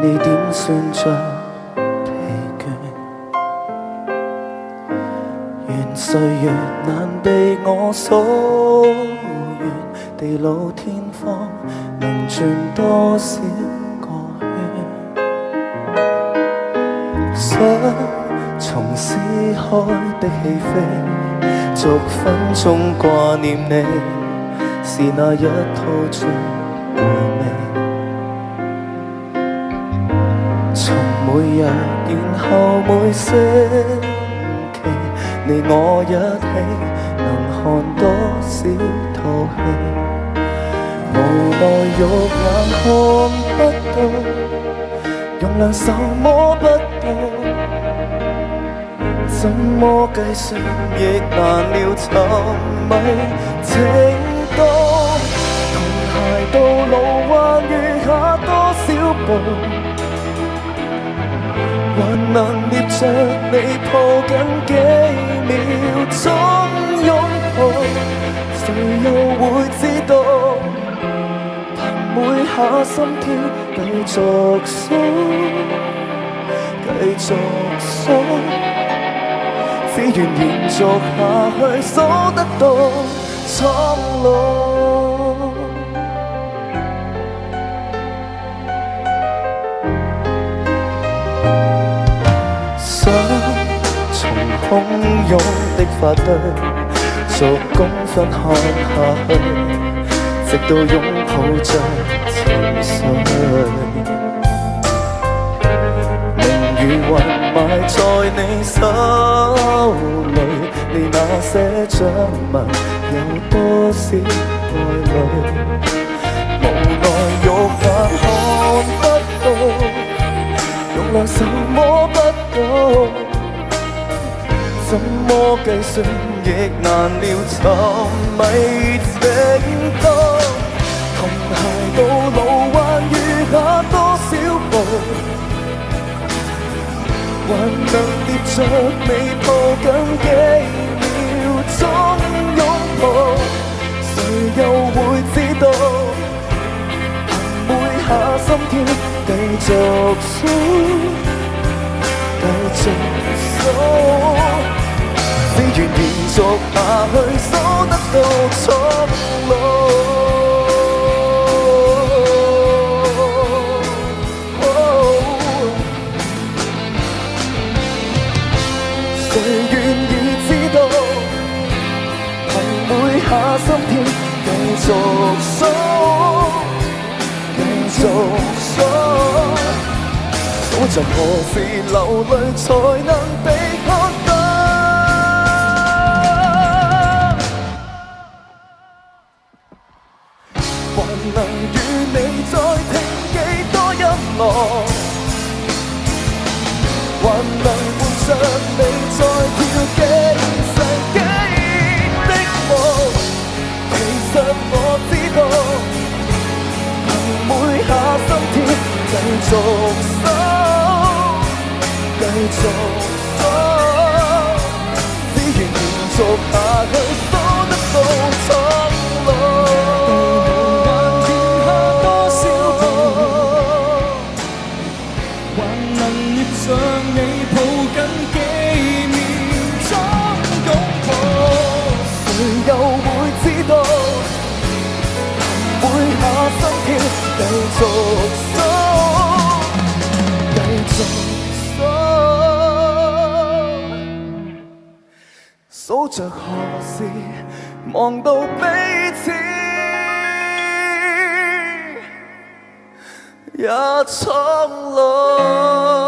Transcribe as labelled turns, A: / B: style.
A: 你點算着疲倦？願歲月難被我數完，地老天荒能轉多少個圈？想從撕開的戲飛，逐分鐘掛念你，是那一套盡回味。從每日，然後每星期，你我一起，能看多少套戲？無奈肉眼看不到，用兩手摸不到，怎麼計算亦難料沉迷情動。同偕到老，還餘下多少步？還能捏着你抱緊幾秒鐘擁抱，誰又會知道？憑每下心跳繼續數，繼續數，只願延續下去，數得到蒼老。想從洶湧的發堆，逐公分看下去，直到擁抱着沉睡。明與幻埋在你手裏，你那些掌紋有多少愛侶？無奈肉眼看不到，用兩手摸不到，怎麼計算亦難料沉迷情動。同偕到老，還餘下多少步？還能捏着你抱緊幾秒鐘擁抱，誰又會知道？憑每下心跳繼續數，繼續數，只願延續下去，數得到蒼老。誰願意知道？憑每下心跳繼續數，繼續數，數盡何時流淚才能被看到？還能與你再聽幾多音樂？還能伴着你再跳幾世紀的舞？其實我知道，憑每下心跳繼續數，繼續數，只願延續下去，數得到蒼老。像你抱緊幾秒鐘擁抱，誰又會知道？憑每下心跳繼續數，繼續數，數着何時望到彼此也蒼老。